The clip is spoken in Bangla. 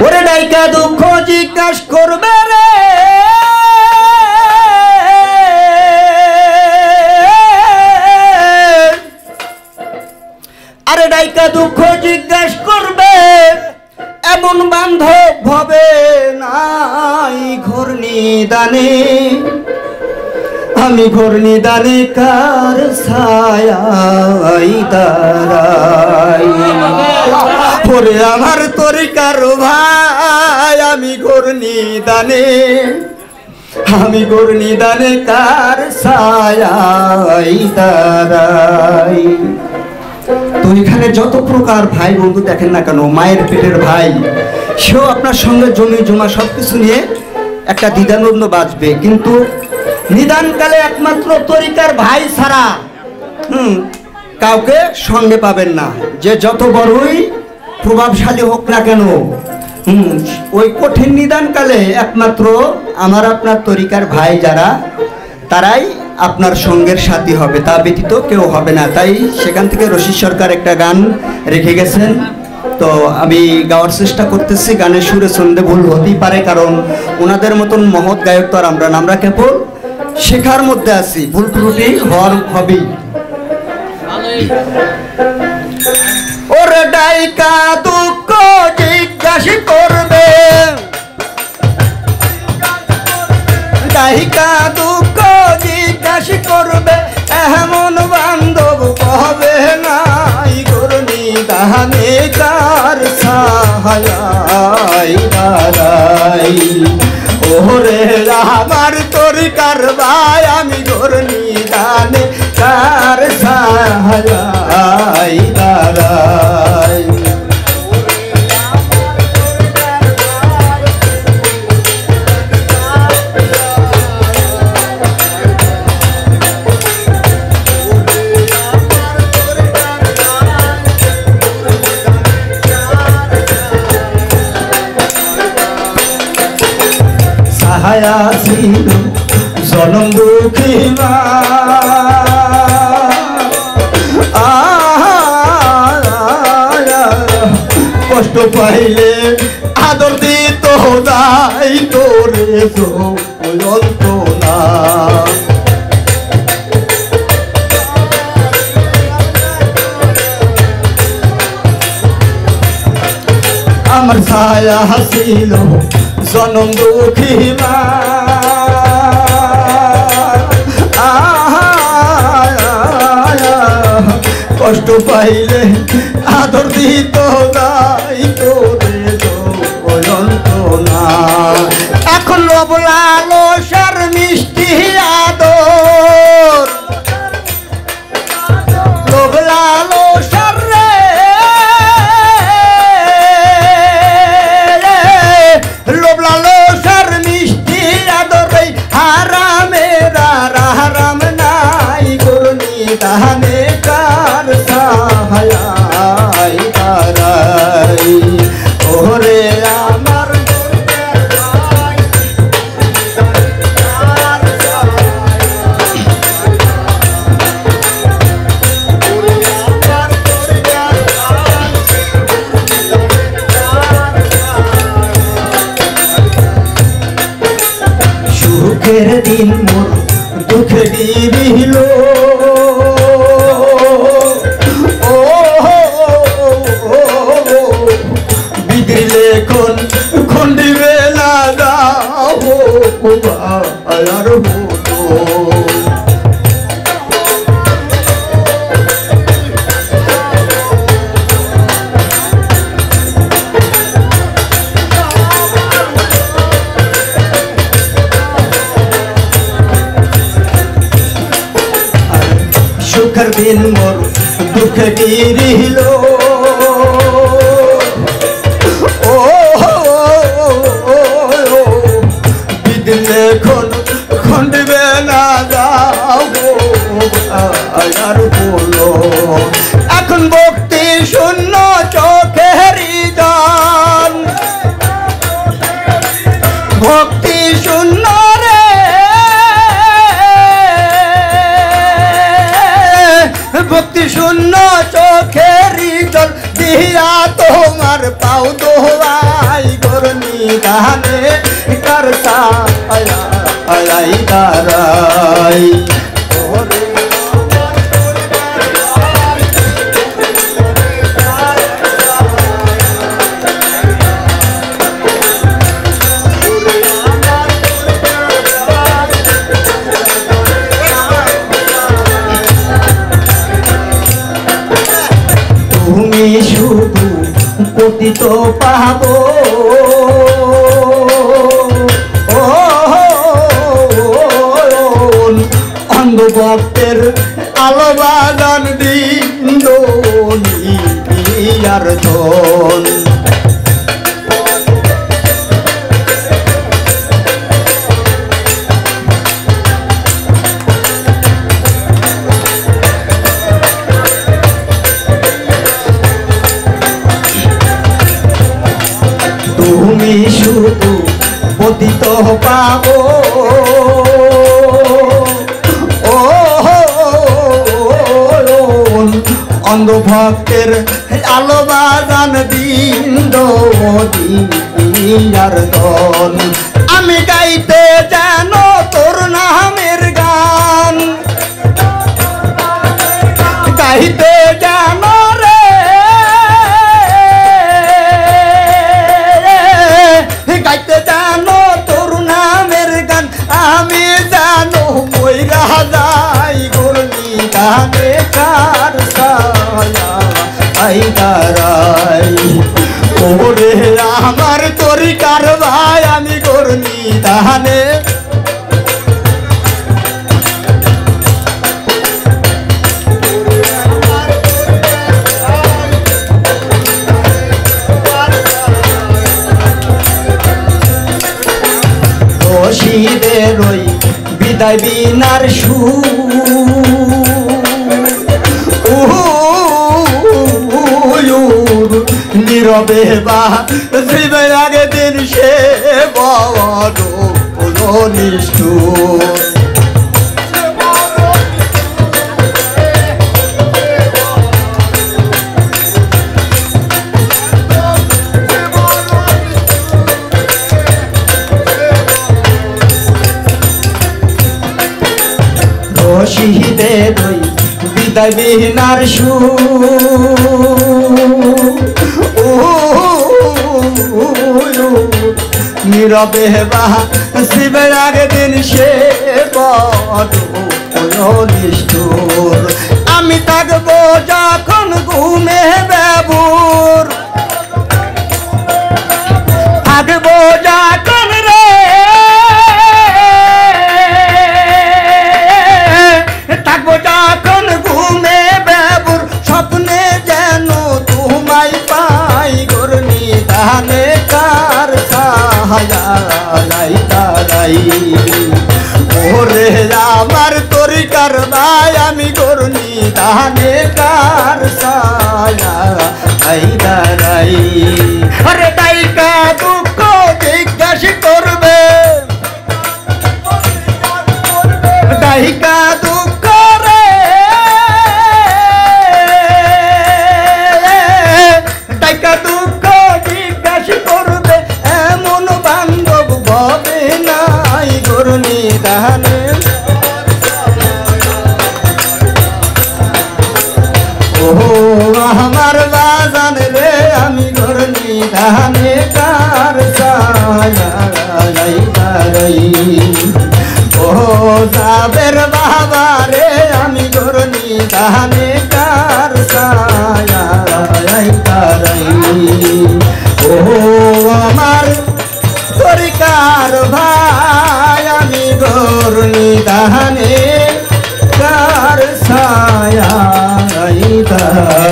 ওরে ডাইকা দুঃখ জিজ্ঞাস করবে রে আরে ডাইকা দুঃখ জিজ্ঞাস করবে এমন বান্ধব হবে নাই ঘোর নিদানে আমি ঘোর নিদানে কার ছায়াই দাঁড়াই ওরে আমার তরিকার ভাই আমি ঘোর নিদানে কার ছায়াই দাঁড়াই। তো এখানে যত প্রকার ভাই বন্ধু দেখেন না কেন মায়ের পেটের ভাই সেও আপনার সঙ্গে জমি জমা সবকিছু নিয়ে একটা দ্বিধাদ্বন্দ্ব বাঁচবে, কিন্তু নিদানকালে একমাত্র তরিকার ভাই ছাড়া কাউকে সঙ্গে পাবেন না। যে যত বড়ই প্রভাবশালী হোক না কেন ওই কঠিন নিদানকালে একমাত্র আমার আপনার তরিকার ভাই যারা তারাই আপনার সঙ্গের সাথী হবে, তা ব্যতীত কেউ হবে না। তাই সেখান থেকে রশিদ সরকার একটা গান রেখে গেছেন, তো আমি গাওয়ার চেষ্টা করতেছি। গানের সুরে ছন্দে ভুল হতেই পারে, কারণ ওনাদের মতন মহৎ গায়ক তো আর আমরা না, আমরা কেবল শেখার মধ্যে আছি, ভুল ত্রুটি হওয়ার হবেই। ওরে ডাইকা দুঃখ জিজ্ঞাসা করবে ডাইকা দুঃখ জিজ্ঞাসা করবে এমন বান্ধব হবে নাই ঘোর নিদানে কার ছায়াই দাঁড়াই ওরে আমার তরিকার ভাই আমি ঘোর নিদানে কার ছায়াই দাঁড়াই। ছায়া ছিল জনম দুঃখী মা কষ্ট পাইলে আদর দিত দাই তোরে যন্ত্রণা আমার ছায়া ছিল জনম দুঃখী মা কষ্ট পাইলে আদর দিত গাই তোরে যন্ত্রণা এখন লোভ লালসার মিষ্টি আদর লোভ লালসার রে লোভ লালসার মিষ্টি আদর হারামেরা হারাম নাই ঘোর নিদানে কার ছায়াই দাঁড়াই ওরে আমার সুখের দিন মোর দুঃখে দিল বিদিলে খন্ডিবে না দাও আর সুখের দিন মোর দুঃখে দিল বিদিলে খন্ডিবে না যাও আর বলো এখন ভক্তি শূন্য চোখের দান ভক্তি শূন্য রে ভক্তি শূন্য চোখের পতিত পাবো অন্ধ ভক্তের আলো বাগান দিন আর ধন তুমি শুধু পতিত পাবো অন্ধ ভক্তের আলো বাজান দিন আর দন আমি গাইতে জানো তোর নামের গান গাইতে জানো রে গাইতে জানো তোর নামের গান আমি জানো ওই রাজাই গুরনি গানে কার সায়া দাঁড়াই ওরে আমার তরিকার ভাই আমি গুরনি দানে শীতের ওই বিদায় বিনার নীরবে বা জীবের আগে দিন সে বড় নিষ্ঠুর শহীদের ওই বিদায় বিহীনার নীরবে বা শিবের আগে দিন সে বড় নিষ্ঠুর আমি থাকবো যখন ঘুমে বেবুর থাকবো যখন রে থাকবো যখন ঘুমে বেবুর স্বপ্নে যেন তোমায় পাই গুরনি দানে কার সাহায্যাই তারাই ওরে আমার তরিকার ভাই আমি গুরনি দানে কার সাহায্যাই তারাই আরে দায়িকা দুঃখ জিজ্ঞাসা করবে দায়িকা দুঃখ রে দায়িকা দুঃখ জিজ্ঞাসা করবে এমন বান্ধব ভবে নাই গুরনি দানে ও আমার বাজান রে আমি গুরনি দানে কার সায়াই তারাই ও সাবের বাবা রে আমি গুরনি দানে কার সায়াই তারাই ও আমার তরিকার ভাই আমি গুরনি দানে কার সায়াই তারাই